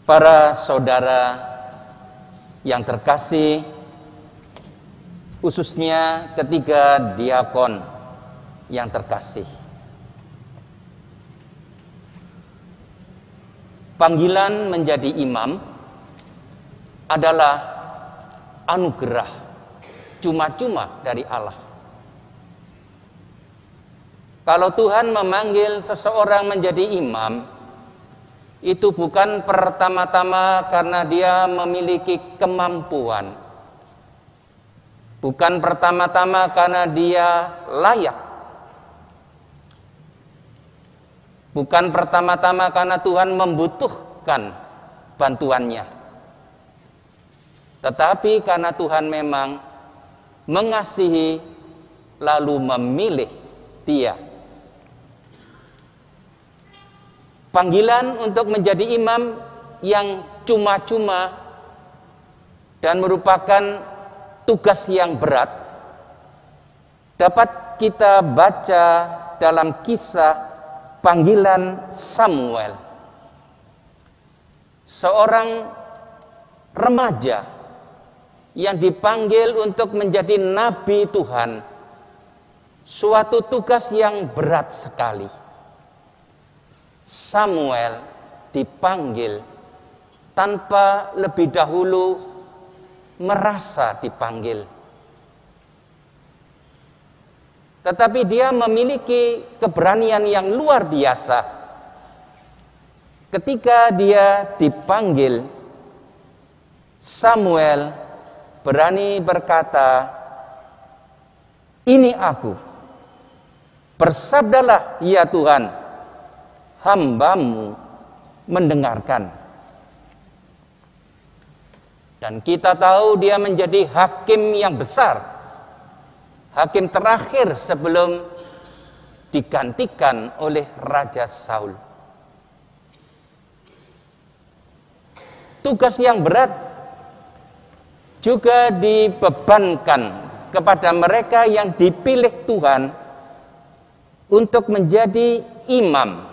Para saudara yang terkasih, khususnya ketiga diakon yang terkasih, panggilan menjadi imam adalah anugerah cuma-cuma dari Allah. Kalau Tuhan memanggil seseorang menjadi imam, itu bukan pertama-tama karena dia memiliki kemampuan, bukan pertama-tama karena dia layak, bukan pertama-tama karena Tuhan membutuhkan bantuannya, tetapi karena Tuhan memang mengasihi lalu memilih dia. Panggilan untuk menjadi imam yang cuma-cuma dan merupakan tugas yang berat dapat kita baca dalam kisah panggilan Samuel, seorang remaja yang dipanggil untuk menjadi nabi Tuhan. Suatu tugas yang berat sekali. Samuel dipanggil tanpa lebih dahulu merasa dipanggil. Tetapi dia memiliki keberanian yang luar biasa. Ketika dia dipanggil, Samuel berani berkata, "Ini aku, bersabdalah ya Tuhan, hamba-Mu mendengarkan." Dan kita tahu dia menjadi hakim yang besar, hakim terakhir sebelum digantikan oleh Raja Saul. Tugas yang berat juga dibebankan kepada mereka yang dipilih Tuhan untuk menjadi imam,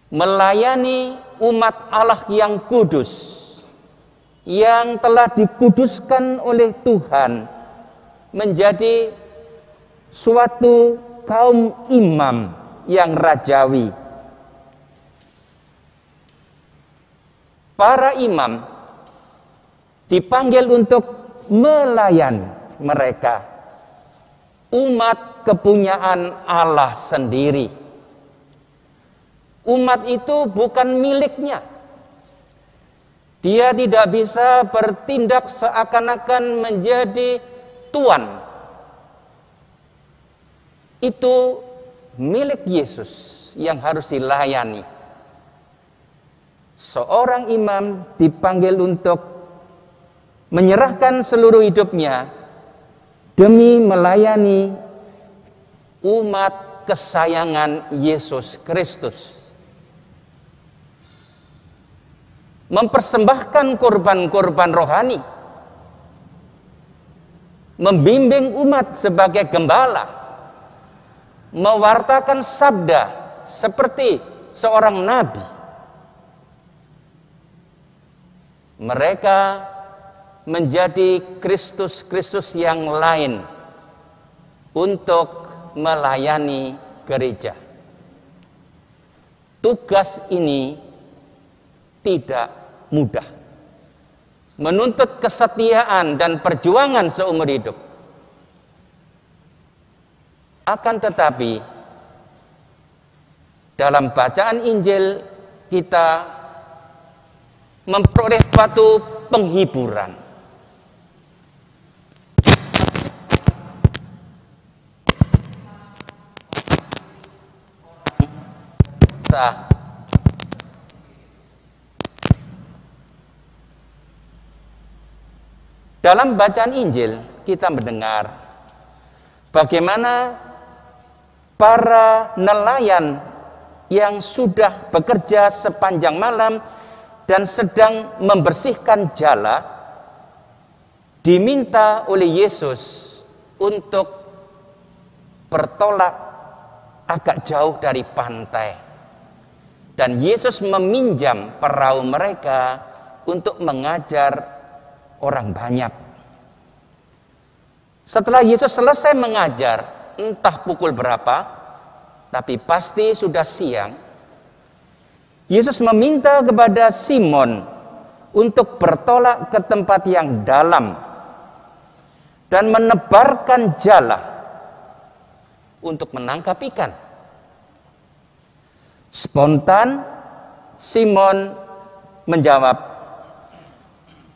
melayani umat Allah yang kudus, yang telah dikuduskan oleh Tuhan menjadi suatu kaum imam yang rajawi. Para imam dipanggil untuk melayani mereka, umat kepunyaan Allah sendiri. Umat itu bukan miliknya. Dia tidak bisa bertindak seakan-akan menjadi tuan. Itu milik Yesus yang harus dilayani. Seorang imam dipanggil untuk menyerahkan seluruh hidupnya demi melayani umat kesayangan Yesus Kristus. Mempersembahkan korban-korban rohani, membimbing umat sebagai gembala, mewartakan sabda seperti seorang nabi. Mereka menjadi Kristus-Kristus yang lain untuk melayani gereja. Tugas ini tidak mudah, menuntut kesetiaan dan perjuangan seumur hidup. Akan tetapi dalam bacaan Injil kita memperoleh suatu penghiburan. Dalam bacaan Injil kita mendengar bagaimana para nelayan yang sudah bekerja sepanjang malam dan sedang membersihkan jala diminta oleh Yesus untuk bertolak agak jauh dari pantai Dan Yesus meminjam perahu mereka untuk mengajar orang banyak. Setelah Yesus selesai mengajar, entah pukul berapa, tapi pasti sudah siang, Yesus meminta kepada Simon untuk bertolak ke tempat yang dalam dan menebarkan jala untuk menangkap ikan. Spontan Simon menjawab,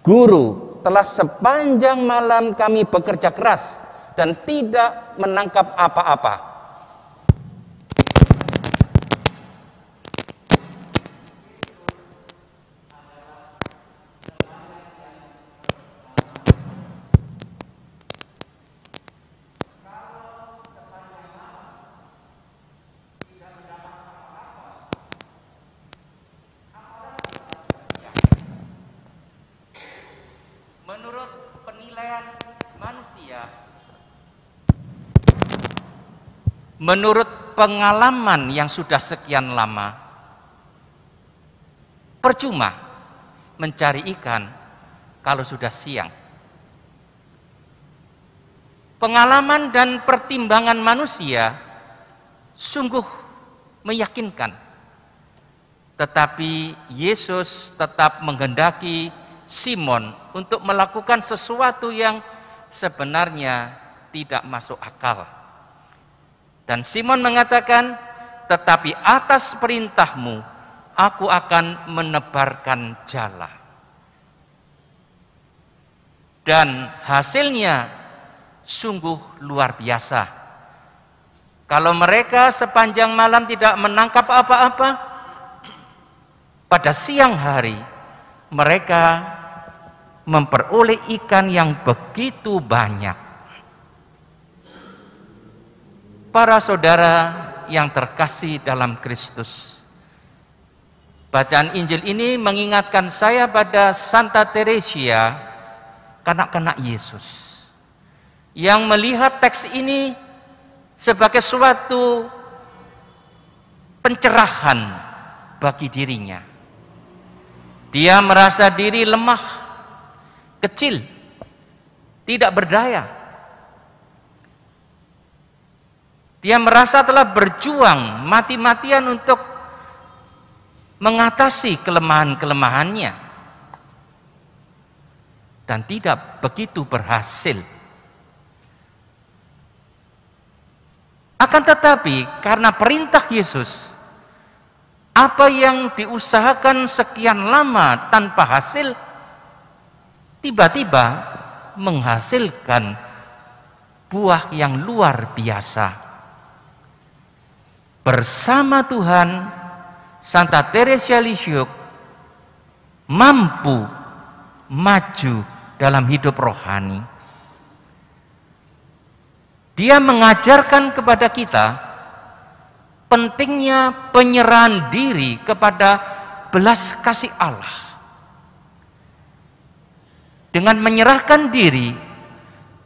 "Guru, telah sepanjang malam kami bekerja keras dan tidak menangkap apa-apa." Menurut penilaian manusia, menurut pengalaman yang sudah sekian lama, percuma mencari ikan kalau sudah siang. Pengalaman dan pertimbangan manusia sungguh meyakinkan, tetapi Yesus tetap menghendaki Simon untuk melakukan sesuatu yang sebenarnya tidak masuk akal. Dan Simon mengatakan, "Tetapi atas perintahmu, aku akan menebarkan jala." Dan hasilnya sungguh luar biasa. Kalau mereka sepanjang malam tidak menangkap apa-apa, pada siang hari mereka memperoleh ikan yang begitu banyak. Para saudara yang terkasih dalam Kristus, bacaan Injil ini mengingatkan saya pada Santa Teresia, kanak-kanak Yesus, yang melihat teks ini sebagai suatu pencerahan bagi dirinya. Dia merasa diri lemah, kecil, tidak berdaya. Dia merasa telah berjuang mati-matian untuk mengatasi kelemahan-kelemahannya dan tidak begitu berhasil. Akan tetapi karena perintah Yesus, apa yang diusahakan sekian lama tanpa hasil tiba-tiba menghasilkan buah yang luar biasa. Bersama Tuhan, Santa Teresia Lisieux mampu maju dalam hidup rohani. Dia mengajarkan kepada kita pentingnya penyerahan diri kepada belas kasih Allah. Dengan menyerahkan diri,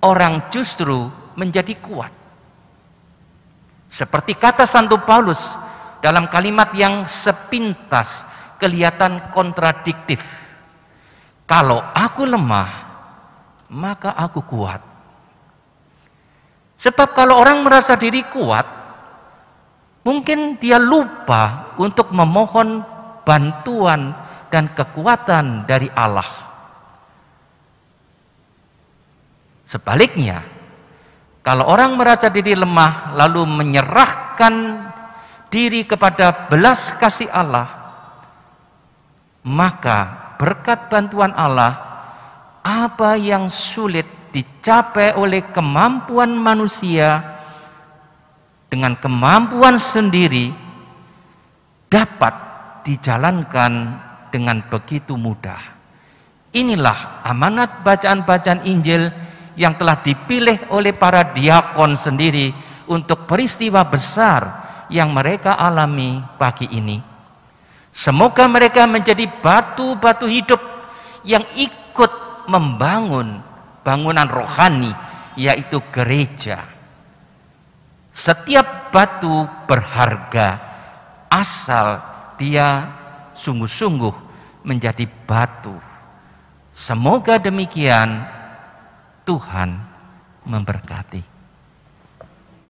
orang justru menjadi kuat. Seperti kata Santo Paulus dalam kalimat yang sepintas kelihatan kontradiktif. Kalau aku lemah, maka aku kuat. Sebab kalau orang merasa diri kuat, mungkin dia lupa untuk memohon bantuan dan kekuatan dari Allah. Sebaliknya, kalau orang merasa diri lemah lalu menyerahkan diri kepada belas kasih Allah, maka berkat bantuan Allah, apa yang sulit dicapai oleh kemampuan manusia dengan kemampuan sendiri dapat dijalankan dengan begitu mudah. Inilah amanat bacaan-bacaan Injil yang telah dipilih oleh para diakon sendiri untuk peristiwa besar yang mereka alami pagi ini. Semoga mereka menjadi batu-batu hidup yang ikut membangun bangunan rohani, yaitu gereja. Setiap batu berharga asal dia sungguh-sungguh menjadi batu. Semoga demikian. Tuhan memberkati.